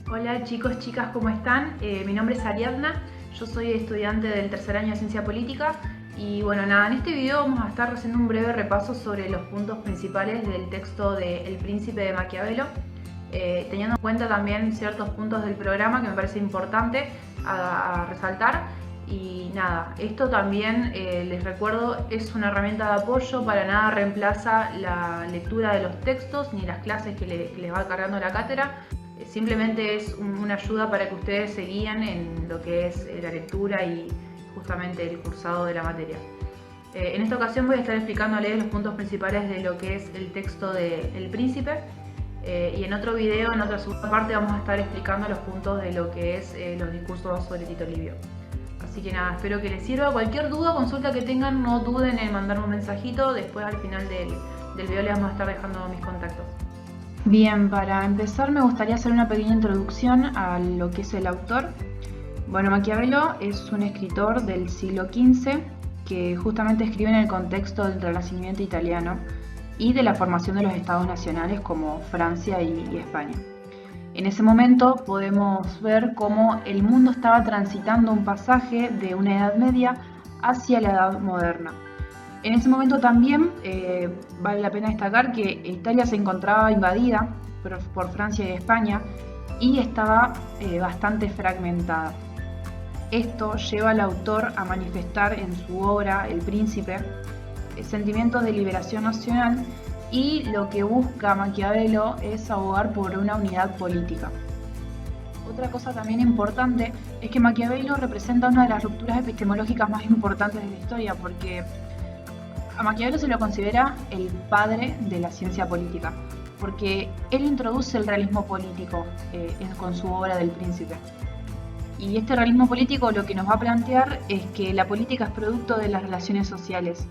Hola chicos, chicas, ¿cómo están? Mi nombre es Ariadna, yo soy estudiante del tercer año de Ciencia Política y bueno, nada, en este video vamos a estar haciendo un breve repaso sobre los puntos principales del texto de El Príncipe de Maquiavelo, teniendo en cuenta también ciertos puntos del programa que me parece importante a resaltar. Y nada, esto también les recuerdo es una herramienta de apoyo, para nada reemplaza la lectura de los textos ni las clases que les va cargando la cátedra. Simplemente es una ayuda para que ustedes se guíen en lo que es la lectura y justamente el cursado de la materia. En esta ocasión voy a estar explicándoles los puntos principales de lo que es el texto de El Príncipe, y en otro video, en otra segunda parte, vamos a estar explicando los puntos de lo que es los discursos sobre Tito Livio. Así que nada, espero que les sirva. Cualquier duda o consulta que tengan, no duden en mandarme un mensajito. Después al final del video les vamos a estar dejando mis contactos. Bien, para empezar me gustaría hacer una pequeña introducción a lo que es el autor. Bueno, Maquiavelo es un escritor del siglo XV que justamente escribe en el contexto del Renacimiento italiano y de la formación de los estados nacionales como Francia y España. En ese momento podemos ver cómo el mundo estaba transitando un pasaje de una Edad Media hacia la Edad Moderna. En ese momento también vale la pena destacar que Italia se encontraba invadida por Francia y España y estaba bastante fragmentada. Esto lleva al autor a manifestar en su obra El Príncipe sentimientos de liberación nacional, y lo que busca Maquiavelo es abogar por una unidad política. Otra cosa también importante es que Maquiavelo representa una de las rupturas epistemológicas más importantes de la historia, porque a Maquiavelo se lo considera el padre de la ciencia política, porque él introduce el realismo político con su obra del Príncipe. Y este realismo político lo que nos va a plantear es que la política es producto de las relaciones sociales,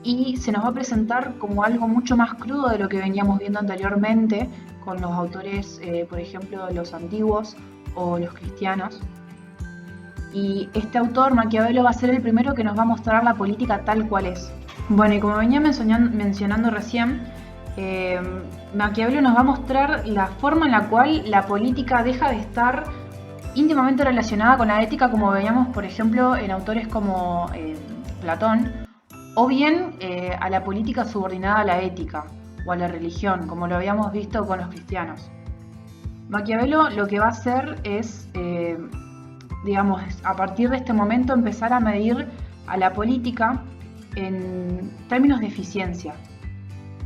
y se nos va a presentar como algo mucho más crudo de lo que veníamos viendo anteriormente con los autores, por ejemplo, los antiguos o los cristianos. Y este autor, Maquiavelo, va a ser el primero que nos va a mostrar la política tal cual es. Bueno, y como venía mencionando recién, Maquiavelo nos va a mostrar la forma en la cual la política deja de estar íntimamente relacionada con la ética, como veíamos, por ejemplo, en autores como Platón, o bien a la política subordinada a la ética o a la religión, como lo habíamos visto con los cristianos. Maquiavelo lo que va a hacer es, digamos, a partir de este momento empezar a medir a la política en términos de eficiencia.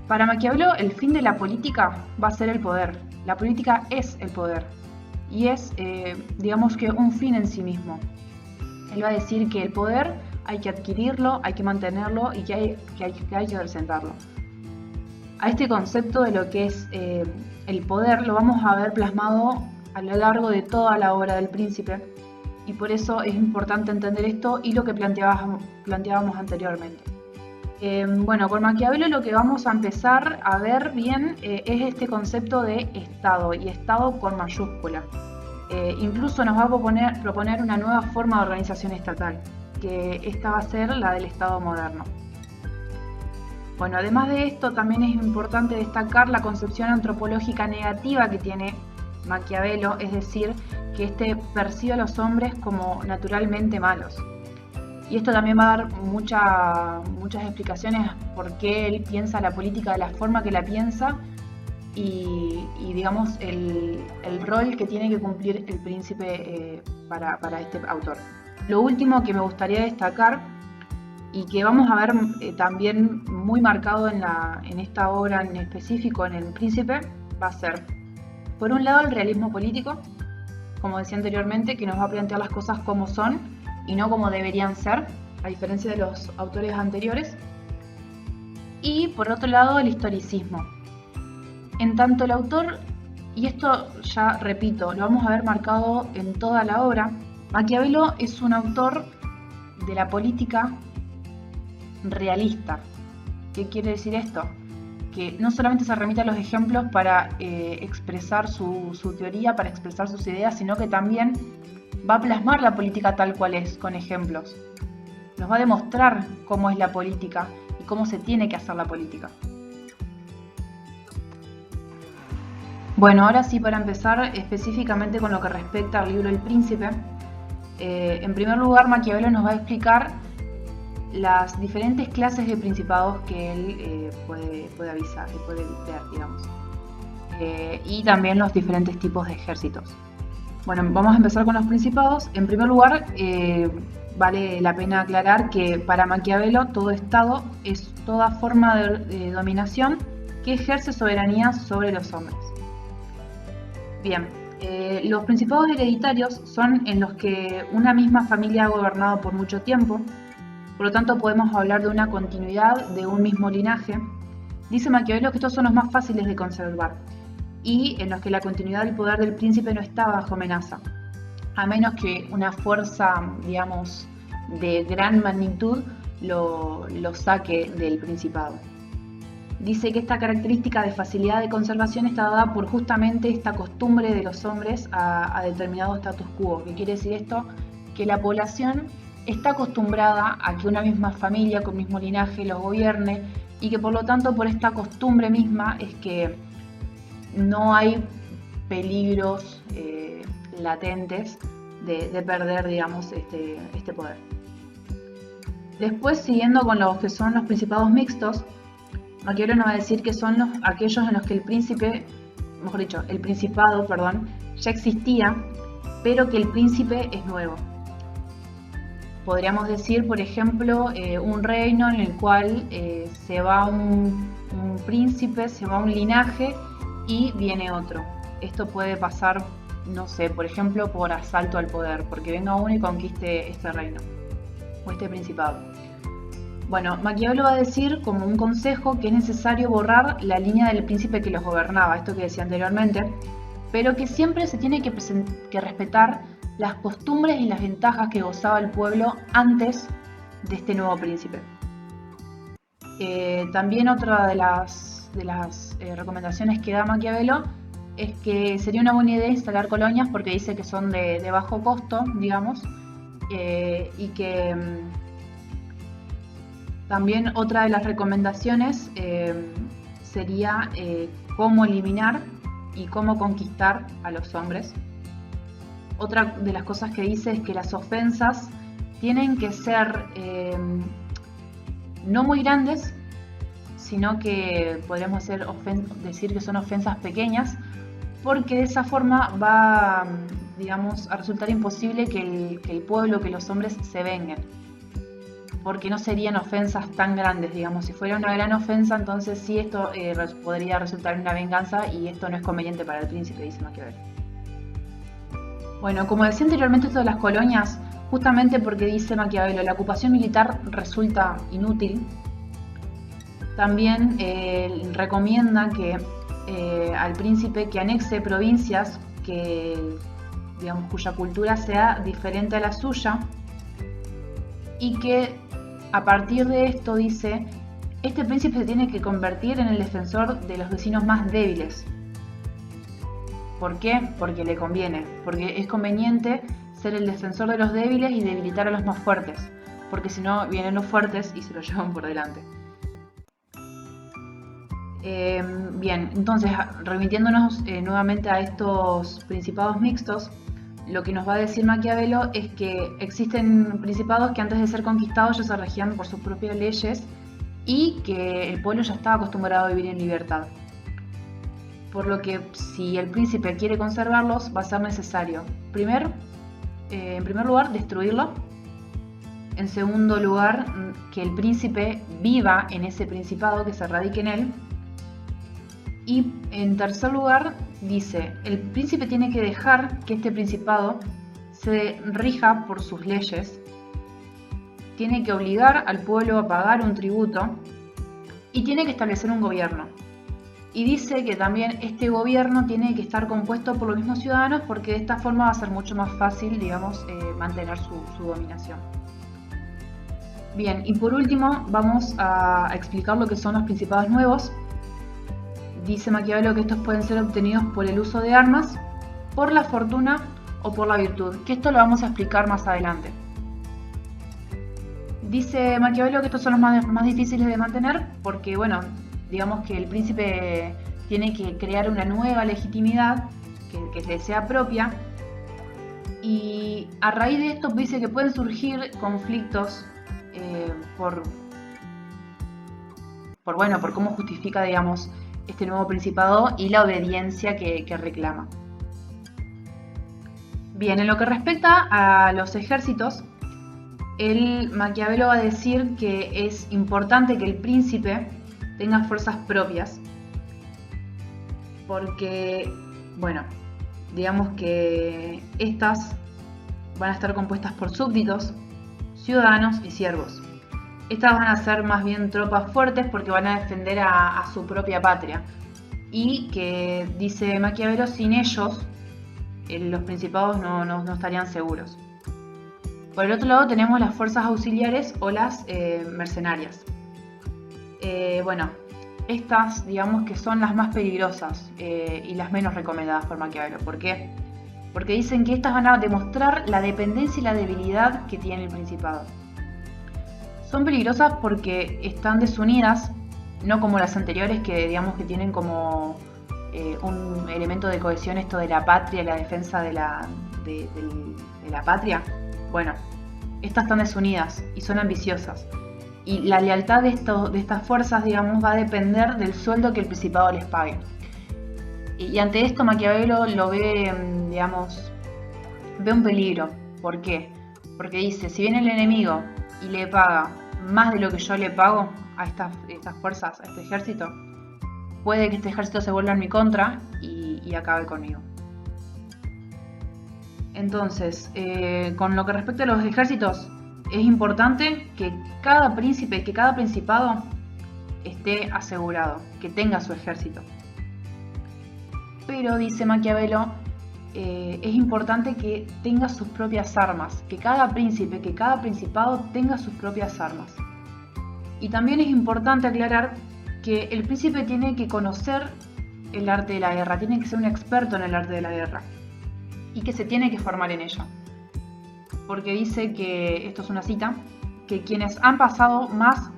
Para Maquiavelo, el fin de la política va a ser el poder. La política es el poder y es, digamos que, un fin en sí mismo. Él va a decir que el poder hay que adquirirlo, hay que mantenerlo y que hay que presentarlo. A este concepto de lo que es el poder lo vamos a ver plasmado a lo largo de toda la obra del Príncipe, y por eso es importante entender esto y lo que planteábamos anteriormente. Bueno, con Maquiavelo lo que vamos a empezar a ver bien es este concepto de Estado, y Estado con mayúscula. Incluso nos va a proponer una nueva forma de organización estatal, que esta va a ser la del Estado moderno. Bueno, además de esto, también es importante destacar la concepción antropológica negativa que tiene Maquiavelo, es decir, que este percibe a los hombres como naturalmente malos. Y esto también va a dar muchas explicaciones por qué él piensa la política de la forma que la piensa, y digamos el rol que tiene que cumplir el príncipe para este autor. Lo último que me gustaría destacar, y que vamos a ver también muy marcado en esta obra en específico, en El Príncipe, va a ser, por un lado, el realismo político, como decía anteriormente, que nos va a plantear las cosas como son y no como deberían ser, a diferencia de los autores anteriores. Y por otro lado, el historicismo. En tanto el autor, y esto ya repito, lo vamos a ver marcado en toda la obra, Maquiavelo es un autor de la política realista. ¿Qué quiere decir esto? Que no solamente se remite a los ejemplos para expresar su teoría, para expresar sus ideas, sino que también va a plasmar la política tal cual es, con ejemplos. Nos va a demostrar cómo es la política y cómo se tiene que hacer la política. Bueno, ahora sí, para empezar específicamente con lo que respecta al libro El Príncipe, en primer lugar Maquiavelo nos va a explicar las diferentes clases de principados que él puede avisar, y puede ver, digamos, y también los diferentes tipos de ejércitos. Bueno, vamos a empezar con los principados. En primer lugar, vale la pena aclarar que para Maquiavelo todo Estado es toda forma de dominación que ejerce soberanía sobre los hombres. Bien, los principados hereditarios son en los que una misma familia ha gobernado por mucho tiempo, por lo tanto podemos hablar de una continuidad de un mismo linaje. Dice Maquiavelo que estos son los más fáciles de conservar y en los que la continuidad del poder del príncipe no está bajo amenaza, a menos que una fuerza, digamos, de gran magnitud lo saque del principado. Dice que esta característica de facilidad de conservación está dada por justamente esta costumbre de los hombres a determinado status quo. ¿Qué quiere decir esto? Que la población está acostumbrada a que una misma familia con mismo linaje los gobierne y que por lo tanto por esta costumbre misma es que no hay peligros latentes de perder, digamos, este poder. Después, siguiendo con los que son los principados mixtos, Maquiavelo nos va a decir que son aquellos en los que el principado, ya existía, pero que el príncipe es nuevo. Podríamos decir, por ejemplo, un reino en el cual se va un príncipe, se va un linaje y viene otro. Esto puede pasar, no sé, por ejemplo, por asalto al poder, porque venga uno y conquiste este reino o este principado. Bueno, Maquiavelo va a decir como un consejo que es necesario borrar la línea del príncipe que los gobernaba, esto que decía anteriormente, pero que siempre se tiene que respetar las costumbres y las ventajas que gozaba el pueblo antes de este nuevo príncipe. También otra de las recomendaciones que da Maquiavelo es que sería una buena idea instalar colonias porque dice que son de bajo costo, digamos, y que también otra de las recomendaciones sería cómo eliminar y cómo conquistar a los hombres. Otra de las cosas que dice es que las ofensas tienen que ser no muy grandes, sino que podríamos decir que son ofensas pequeñas, porque de esa forma va, digamos, a resultar imposible que el pueblo, que los hombres se vengan, porque no serían ofensas tan grandes, digamos. Si fuera una gran ofensa, entonces sí esto podría resultar en una venganza y esto no es conveniente para el príncipe, dice Maquiavelo. Bueno, como decía anteriormente, esto de las colonias, justamente porque dice Maquiavelo, la ocupación militar resulta inútil. También recomienda que al príncipe que anexe provincias cuya cultura sea diferente a la suya y que a partir de esto dice, este príncipe se tiene que convertir en el defensor de los vecinos más débiles. ¿Por qué? Porque le conviene, porque es conveniente ser el defensor de los débiles y debilitar a los más fuertes, porque si no vienen los fuertes y se los llevan por delante. Bien, entonces remitiéndonos nuevamente a estos principados mixtos, lo que nos va a decir Maquiavelo es que existen principados que antes de ser conquistados ya se regían por sus propias leyes y que el pueblo ya estaba acostumbrado a vivir en libertad. Por lo que si el príncipe quiere conservarlos va a ser necesario, en primer lugar, destruirlo. En segundo lugar, que el príncipe viva en ese principado, que se radique en él. Y en tercer lugar, dice, el príncipe tiene que dejar que este principado se rija por sus leyes, tiene que obligar al pueblo a pagar un tributo y tiene que establecer un gobierno. Y dice que también este gobierno tiene que estar compuesto por los mismos ciudadanos porque de esta forma va a ser mucho más fácil, digamos, mantener su dominación. Bien, y por último vamos a explicar lo que son los principados nuevos. Dice Maquiavelo que estos pueden ser obtenidos por el uso de armas, por la fortuna o por la virtud, que esto lo vamos a explicar más adelante. Dice Maquiavelo que estos son los más difíciles de mantener porque, bueno, digamos que el príncipe tiene que crear una nueva legitimidad que le sea propia. Y a raíz de esto dice que pueden surgir conflictos por cómo justifica, digamos, este nuevo principado y la obediencia que reclama. Bien, en lo que respecta a los ejércitos, Maquiavelo va a decir que es importante que el príncipe tenga fuerzas propias, porque, bueno, digamos que estas van a estar compuestas por súbditos, ciudadanos y siervos. Estas van a ser más bien tropas fuertes porque van a defender a su propia patria. Y que, dice Maquiavelo, sin ellos los principados no estarían seguros. Por el otro lado tenemos las fuerzas auxiliares o las mercenarias. Estas digamos que son las más peligrosas y las menos recomendadas por Maquiavelo. ¿Por qué? Porque dicen que estas van a demostrar la dependencia y la debilidad que tiene el principado. Son peligrosas porque están desunidas, no como las anteriores que digamos que tienen como un elemento de cohesión esto de la patria, la defensa de la patria. Bueno, estas están desunidas y son ambiciosas. Y la lealtad de estas fuerzas, digamos, va a depender del sueldo que el principado les pague. Y ante esto Maquiavelo lo ve, digamos, ve un peligro. ¿Por qué? Porque dice, si viene el enemigo y le paga más de lo que yo le pago a estas fuerzas, a este ejército, puede que este ejército se vuelva en mi contra y acabe conmigo. Entonces, con lo que respecta a los ejércitos, es importante que cada príncipe, que cada principado esté asegurado, que tenga su ejército. Pero, dice Maquiavelo, es importante que tenga sus propias armas, que cada príncipe, que cada principado tenga sus propias armas. Y también es importante aclarar que el príncipe tiene que conocer el arte de la guerra, tiene que ser un experto en el arte de la guerra y que se tiene que formar en ello. Porque dice que, esto es una cita, que quienes han pensado más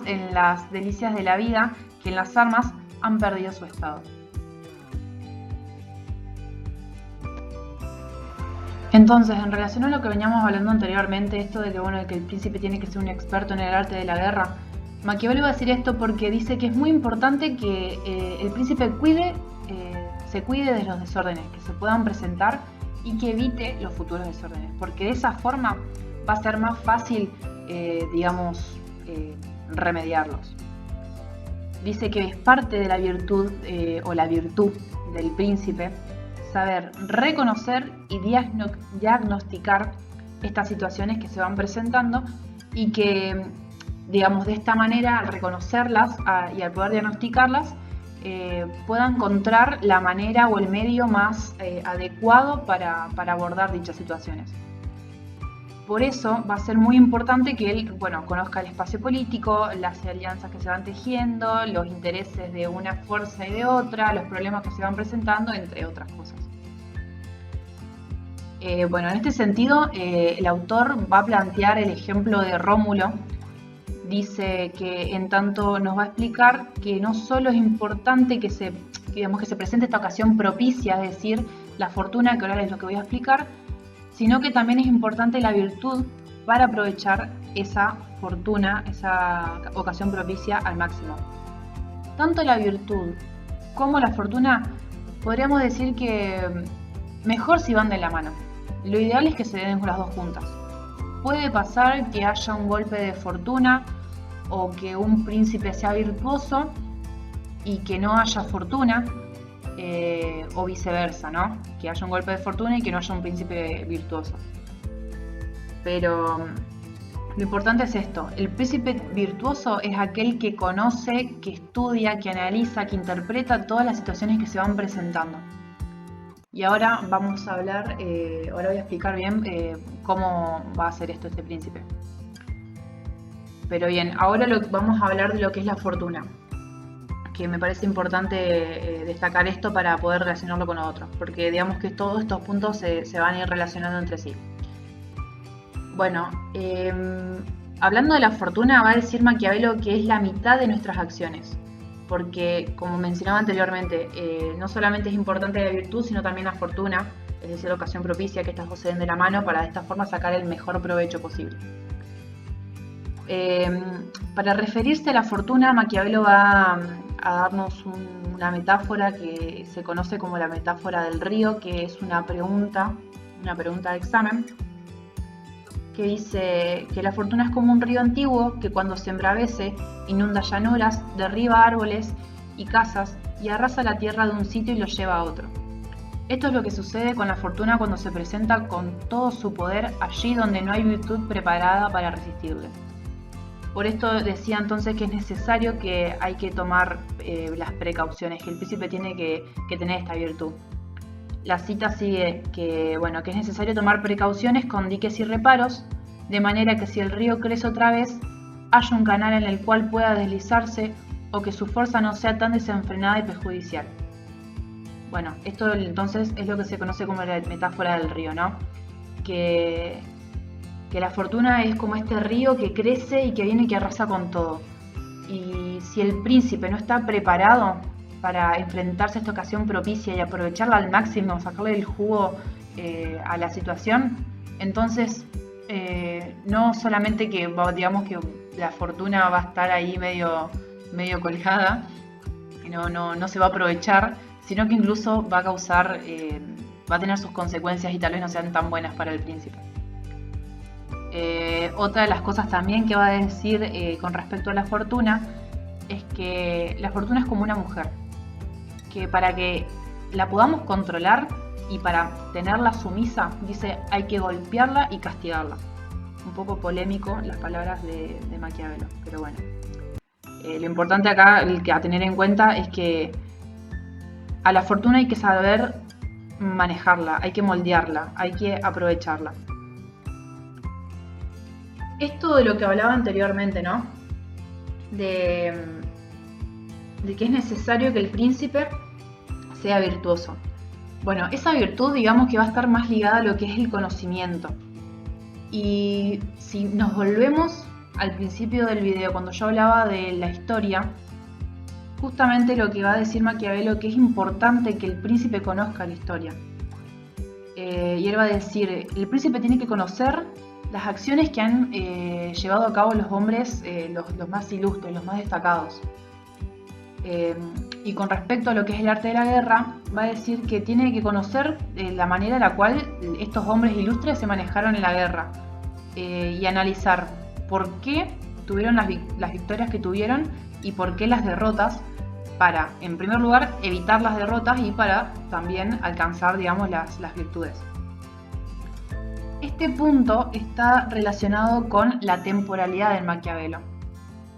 en las delicias de la vida que en las armas han perdido su estado. Entonces, en relación a lo que veníamos hablando anteriormente, esto de que el príncipe tiene que ser un experto en el arte de la guerra, Maquiavelo va a decir esto porque dice que es muy importante que el príncipe se cuide de los desórdenes que se puedan presentar y que evite los futuros desórdenes, porque de esa forma va a ser más fácil, remediarlos. Dice que es parte de la virtud o la virtud del príncipe saber reconocer y diagnosticar estas situaciones que se van presentando y que, digamos, de esta manera, al reconocerlas y al poder diagnosticarlas, pueda encontrar la manera o el medio más adecuado para abordar dichas situaciones. Por eso va a ser muy importante que él conozca el espacio político, las alianzas que se van tejiendo, los intereses de una fuerza y de otra, los problemas que se van presentando, entre otras cosas. En este sentido, el autor va a plantear el ejemplo de Rómulo. Dice que en tanto nos va a explicar que no solo es importante que se presente esta ocasión propicia, es decir, la fortuna, que ahora es lo que voy a explicar, sino que también es importante la virtud para aprovechar esa fortuna, esa ocasión propicia al máximo. Tanto la virtud como la fortuna podríamos decir que mejor si van de la mano. Lo ideal es que se den las dos juntas. Puede pasar que haya un golpe de fortuna o que un príncipe sea virtuoso y que no haya fortuna, o viceversa, ¿no? Que haya un golpe de fortuna y que no haya un príncipe virtuoso. Pero lo importante es esto: el príncipe virtuoso es aquel que conoce, que estudia, que analiza, que interpreta todas las situaciones que se van presentando. Y ahora vamos a hablar, ahora voy a explicar bien cómo va a hacer esto este príncipe. Pero bien, ahora vamos a hablar de lo que es la fortuna, que me parece importante destacar esto para poder relacionarlo con otros, porque digamos que todos estos puntos se van a ir relacionando entre sí. Hablando de la fortuna, va a decir Maquiavelo que es la mitad de nuestras acciones. porque, como mencionaba anteriormente, no solamente es importante la virtud, sino también la fortuna, es decir, la ocasión propicia que estas dos se den de la mano para de esta forma sacar el mejor provecho posible. Para referirse a la fortuna, Maquiavelo va a darnos una metáfora que se conoce como la metáfora del río, que es una pregunta de examen, que dice que la fortuna es como un río antiguo que cuando se embravece inunda llanuras, derriba árboles y casas y arrasa la tierra de un sitio y lo lleva a otro. Esto es lo que sucede con la fortuna cuando se presenta con todo su poder allí donde no hay virtud preparada para resistirle. Por esto decía entonces que es necesario que hay que tomar las precauciones, que el príncipe tiene que tener esta virtud. La cita sigue que es necesario tomar precauciones con diques y reparos, de manera que si el río crece otra vez, haya un canal en el cual pueda deslizarse o que su fuerza no sea tan desenfrenada y perjudicial. Bueno, esto entonces es lo que se conoce como la metáfora del río, ¿no? Que la fortuna es como este río que crece y que viene y que arrasa con todo. Y si el príncipe no está preparado para enfrentarse a esta ocasión propicia y aprovecharla al máximo, sacarle el jugo a la situación, entonces no solamente que digamos que la fortuna va a estar ahí medio colgada, no se va a aprovechar, sino que incluso va a causar, va a tener sus consecuencias y tal vez no sean tan buenas para el príncipe. Otra de las cosas también que va a decir con respecto a la fortuna es que la fortuna es como una mujer, que para que la podamos controlar y para tenerla sumisa, dice, hay que golpearla y castigarla. Un poco polémico las palabras de Maquiavelo, pero bueno. Lo importante acá, el que a tener en cuenta, es que a la fortuna hay que saber manejarla, hay que moldearla, hay que aprovecharla. Esto de lo que hablaba anteriormente, ¿no? De que es necesario que el príncipe sea virtuoso. Bueno, esa virtud, digamos que va a estar más ligada a lo que es el conocimiento. Y si nos volvemos al principio del video, cuando yo hablaba de la historia, justamente lo que va a decir Maquiavelo, que es importante que el príncipe conozca la historia. Y él va a decir, el príncipe tiene que conocer las acciones que han llevado a cabo los hombres, los más ilustres, los más destacados. Y con respecto a lo que es el arte de la guerra, va a decir que tiene que conocer la manera en la cual estos hombres ilustres se manejaron en la guerra y analizar por qué tuvieron las victorias que tuvieron y por qué las derrotas, para, en primer lugar, evitar las derrotas y para también alcanzar, digamos, las virtudes. Este punto está relacionado con la temporalidad del Maquiavelo,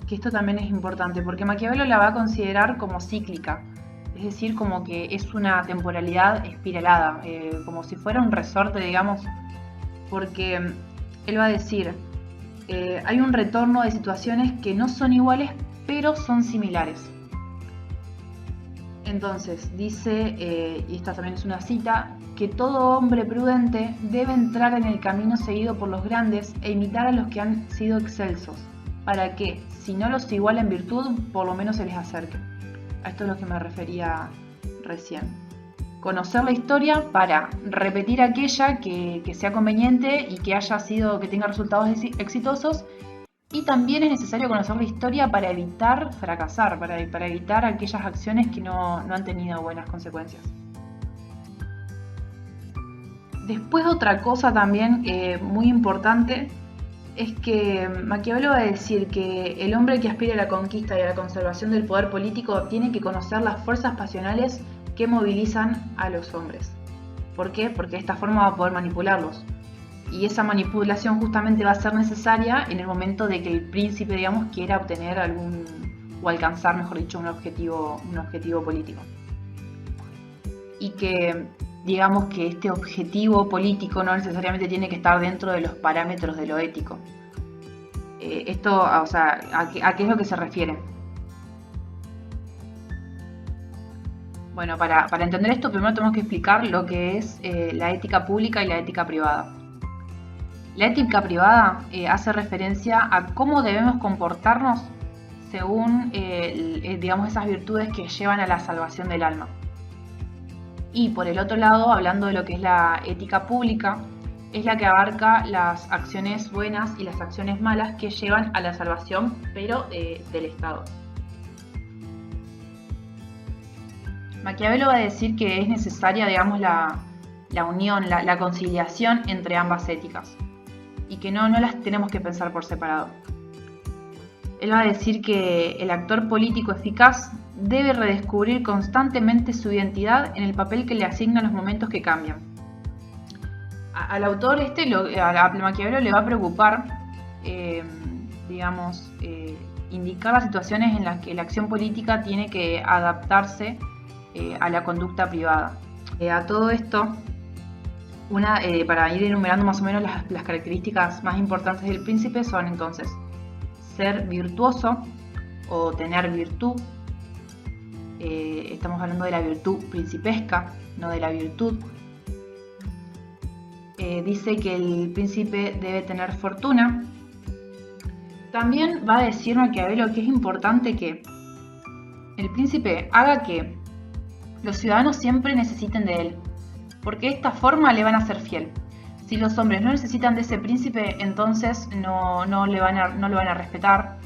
que esto también es importante, porque Maquiavelo la va a considerar como cíclica, es decir, como que es una temporalidad espiralada, como si fuera un resorte, digamos, porque él va a decir, hay un retorno de situaciones que no son iguales, pero son similares. Entonces, dice, y esta también es una cita, que todo hombre prudente debe entrar en el camino seguido por los grandes e imitar a los que han sido excelsos, para que, si no los iguala en virtud, por lo menos se les acerque. A esto es lo que me refería recién. Conocer la historia para repetir aquella que sea conveniente y que tenga resultados exitosos. Y también es necesario conocer la historia para evitar fracasar, para evitar aquellas acciones que no han tenido buenas consecuencias. Después otra cosa también muy importante es que Maquiavelo va a decir que el hombre que aspira a la conquista y a la conservación del poder político tiene que conocer las fuerzas pasionales que movilizan a los hombres. ¿Por qué? Porque de esta forma va a poder manipularlos. Y esa manipulación justamente va a ser necesaria en el momento de que el príncipe, digamos, quiera obtener o alcanzar, mejor dicho, un objetivo político. Y que, digamos, que este objetivo político no necesariamente tiene que estar dentro de los parámetros de lo ético. Esto, o sea, ¿a qué es lo que se refiere? Bueno, para entender esto, primero tenemos que explicar lo que es la ética pública y la ética privada. La ética privada hace referencia a cómo debemos comportarnos según digamos, esas virtudes que llevan a la salvación del alma. Y por el otro lado, hablando de lo que es la ética pública, es la que abarca las acciones buenas y las acciones malas que llevan a la salvación, pero del Estado. Maquiavelo va a decir que es necesaria, digamos, la unión, la conciliación entre ambas éticas y que no las tenemos que pensar por separado. Él va a decir que el actor político eficaz debe redescubrir constantemente su identidad en el papel que le asignan los momentos que cambian. Al autor a Maquiavelo le va a preocupar, indicar las situaciones en las que la acción política tiene que adaptarse a la conducta privada. A todo esto, para ir enumerando más o menos las características más importantes del príncipe son entonces ser virtuoso o tener virtud. Estamos hablando de la virtud principesca, no de la virtud. Dice que el príncipe debe tener fortuna. También va a decir Maquiavelo que es importante que el príncipe haga que los ciudadanos siempre necesiten de él, porque de esta forma le van a ser fiel. Si los hombres no necesitan de ese príncipe, entonces no lo van a respetar.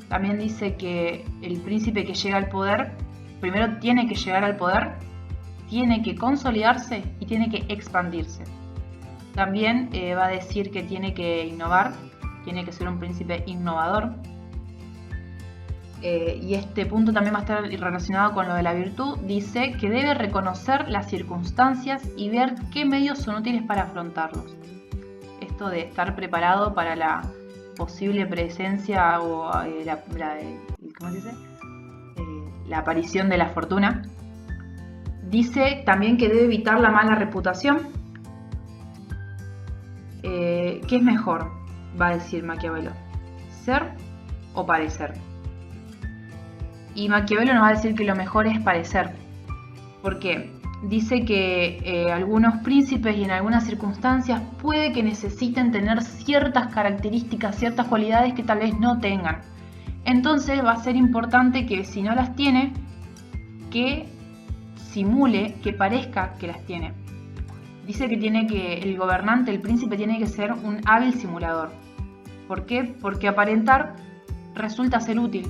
También dice que el príncipe que llega al poder, primero tiene que llegar al poder, tiene que consolidarse y tiene que expandirse. También va a decir que tiene que innovar, tiene que ser un príncipe innovador. Y este punto también va a estar relacionado con lo de la virtud. Dice que debe reconocer las circunstancias y ver qué medios son útiles para afrontarlos. Esto de estar preparado para la posible presencia o ¿cómo se dice? La aparición de la fortuna. Dice también que debe evitar la mala reputación. ¿Qué es mejor? Va a decir Maquiavelo, ser o parecer. Y Maquiavelo nos va a decir que lo mejor es parecer. ¿Por qué? Dice que algunos príncipes y en algunas circunstancias puede que necesiten tener ciertas características, ciertas cualidades que tal vez no tengan. Entonces va a ser importante que si no las tiene, que simule, que parezca que las tiene. Dice que el gobernante, el príncipe, tiene que ser un hábil simulador. ¿Por qué? Porque aparentar resulta ser útil.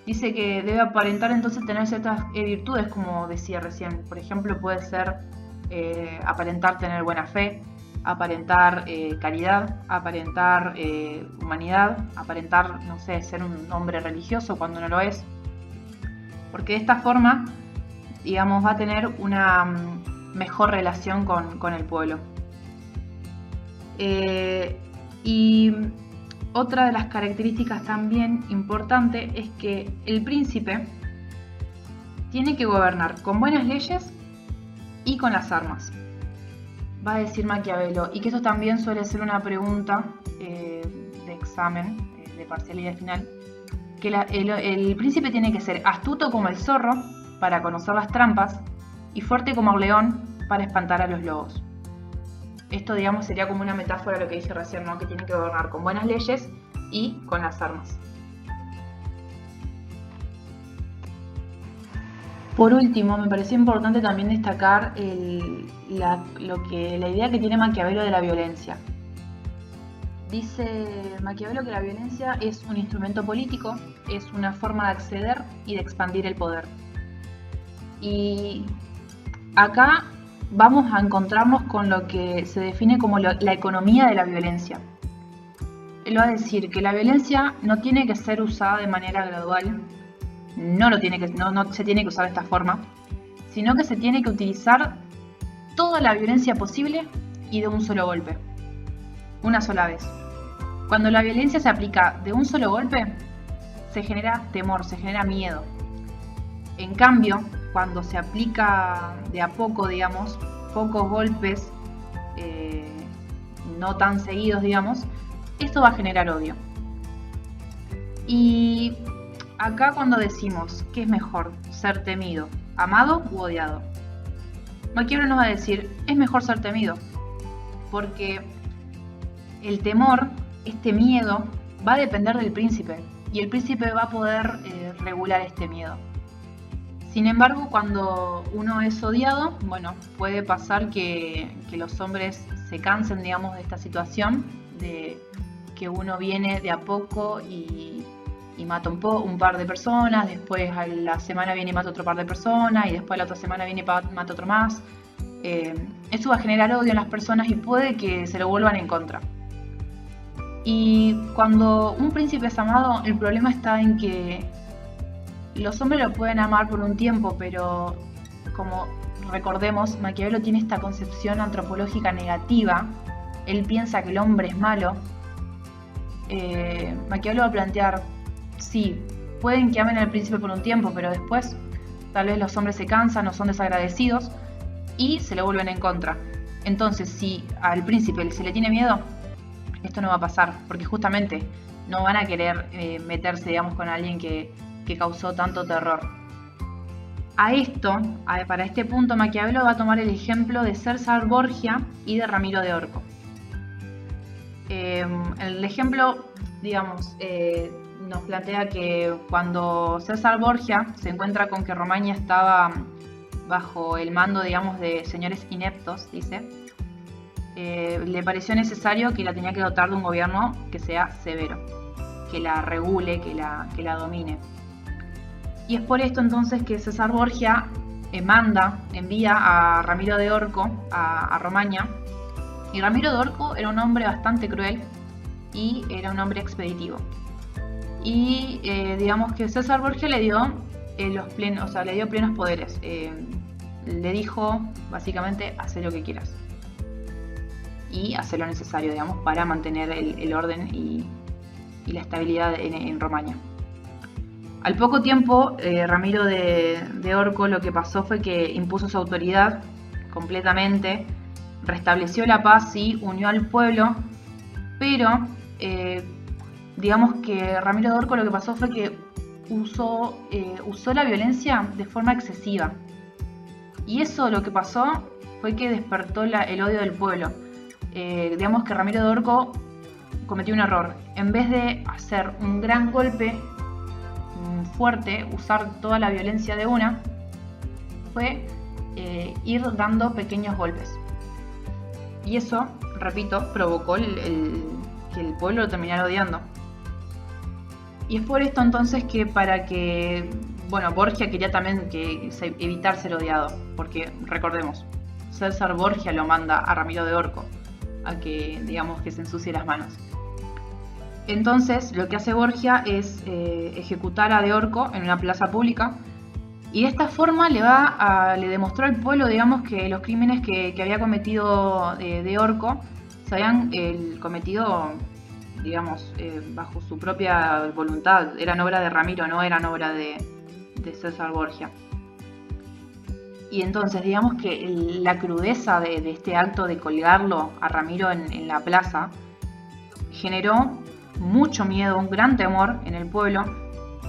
Dice que debe aparentar entonces tener ciertas virtudes, como decía recién. Por ejemplo, puede ser aparentar tener buena fe, aparentar caridad, aparentar humanidad, aparentar, no sé, ser un hombre religioso cuando no lo es. Porque de esta forma, digamos, va a tener una mejor relación con el pueblo. Y otra de las características también importante es que el príncipe tiene que gobernar con buenas leyes y con las armas. Va a decir Maquiavelo, y que eso también suele ser una pregunta de examen, de parcialidad final, que el príncipe tiene que ser astuto como el zorro para conocer las trampas y fuerte como el león para espantar a los lobos. Esto, digamos, sería como una metáfora a lo que dije recién, ¿no? Que tiene que gobernar con buenas leyes y con las armas. Por último, me pareció importante también destacar la idea que tiene Maquiavelo de la violencia. Dice Maquiavelo que la violencia es un instrumento político, es una forma de acceder y de expandir el poder. Y acá vamos a encontrarnos con lo que se define como la economía de la violencia. Él va a decir que la violencia no tiene que ser usada de manera gradual, no se tiene que usar de esta forma, sino que se tiene que utilizar toda la violencia posible y de un solo golpe, una sola vez. Cuando la violencia se aplica de un solo golpe, se genera temor, se genera miedo. En cambio, cuando se aplica de a poco, digamos, pocos golpes, no tan seguidos, digamos, esto va a generar odio. Y acá cuando decimos que es mejor ser temido, amado u odiado, Maquiavelo nos va a decir, es mejor ser temido, porque el temor, este miedo, va a depender del príncipe y el príncipe va a poder regular este miedo. Sin embargo, cuando uno es odiado, bueno, puede pasar que los hombres se cansen, digamos, de esta situación, de que uno viene de a poco y mata un par de personas, después a la semana viene y mata otro par de personas, y después la otra semana viene y mata otro más. Eso va a generar odio en las personas y puede que se lo vuelvan en contra. Y cuando un príncipe es amado, el problema está en que los hombres lo pueden amar por un tiempo, pero como recordemos, Maquiavelo tiene esta concepción antropológica negativa. Él piensa que el hombre es malo. Maquiavelo va a plantear, sí, pueden que amen al príncipe por un tiempo, pero después tal vez los hombres se cansan o son desagradecidos y se lo vuelven en contra. Entonces, si al príncipe se le tiene miedo, esto no va a pasar, porque justamente no van a querer meterse, digamos, con alguien que causó tanto terror. Para este punto, Maquiavelo va a tomar el ejemplo de César Borgia y de Ramiro de Orco. El ejemplo, digamos, nos plantea que cuando César Borgia se encuentra con que Romaña estaba bajo el mando, digamos, de señores ineptos, dice, le pareció necesario que la tenía que dotar de un gobierno que sea severo, que la regule, que la domine. Y es por esto entonces que César Borgia envía a Ramiro de Orco a Romaña. Y Ramiro de Orco era un hombre bastante cruel y era un hombre expeditivo. Y digamos que César Borgia le dio plenos poderes. Le dijo básicamente, haz lo que quieras. Y haz lo necesario, digamos, para mantener el orden y la estabilidad en Romaña. Al poco tiempo, Ramiro de Orco lo que pasó fue que impuso su autoridad completamente, restableció la paz y unió al pueblo, pero digamos que Ramiro de Orco lo que pasó fue que usó la violencia de forma excesiva. Y eso lo que pasó fue que despertó el odio del pueblo. Digamos que Ramiro de Orco cometió un error. En vez de hacer un gran golpe fuerte, usar toda la violencia de una, fue ir dando pequeños golpes. Y eso, repito, provocó que el pueblo lo terminara odiando. Y es por esto entonces que Borgia quería también evitar ser odiado, porque recordemos, César Borgia lo manda a Ramiro de Orco a que, digamos, que se ensucie las manos. Entonces lo que hace Borgia es ejecutar a de Orco en una plaza pública, y de esta forma le demostró al pueblo, digamos, que los crímenes que había cometido de Orco se habían cometido, digamos, bajo su propia voluntad. Eran obra de Ramiro, no eran obra de César Borgia. Y entonces, digamos que la crudeza de este acto de colgarlo a Ramiro en la plaza generó mucho miedo, un gran temor en el pueblo,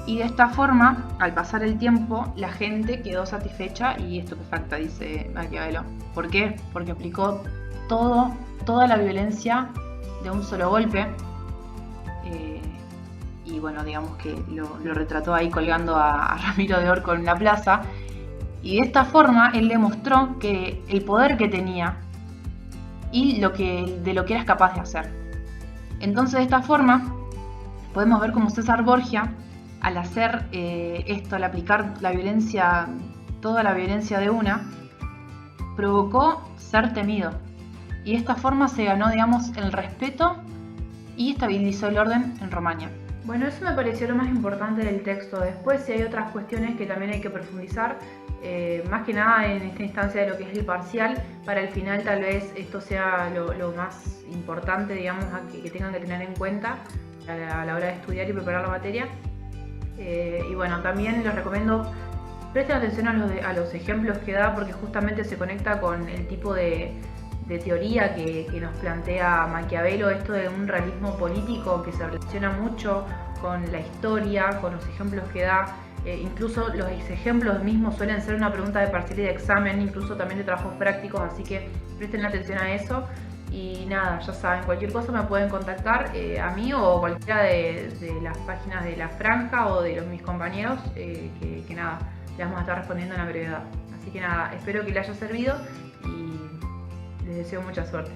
y de esta forma, al pasar el tiempo, la gente quedó satisfecha y estupefacta, dice Maquiavelo. ¿Por qué? Porque aplicó toda la violencia de un solo golpe, y bueno, digamos que lo retrató ahí colgando a Ramiro de Orco en la plaza, y de esta forma él demostró que el poder que tenía y de lo que eras capaz de hacer. Entonces, de esta forma podemos ver cómo César Borgia, al hacer esto, al aplicar la violencia, toda la violencia de una, provocó ser temido. Y de esta forma se ganó, digamos, el respeto y estabilizó el orden en Romaña. Bueno, eso me pareció lo más importante del texto. Después, si hay otras cuestiones que también hay que profundizar, más que nada en esta instancia de lo que es el parcial, para el final tal vez esto sea lo más importante, digamos, que tengan que tener en cuenta a la hora de estudiar y preparar la materia. Y bueno, también les recomiendo presten atención a los ejemplos que da, porque justamente se conecta con el tipo de teoría que nos plantea Maquiavelo, esto de un realismo político que se relaciona mucho con la historia, con los ejemplos que da. Incluso los ejemplos mismos suelen ser una pregunta de parcial y de examen, incluso también de trabajos prácticos, así que presten atención a eso. Y nada, ya saben, cualquier cosa me pueden contactar a mí o cualquiera de las páginas de La Franja o de mis compañeros, que nada, les vamos a estar respondiendo en la brevedad. Así que nada, espero que les haya servido y les deseo mucha suerte.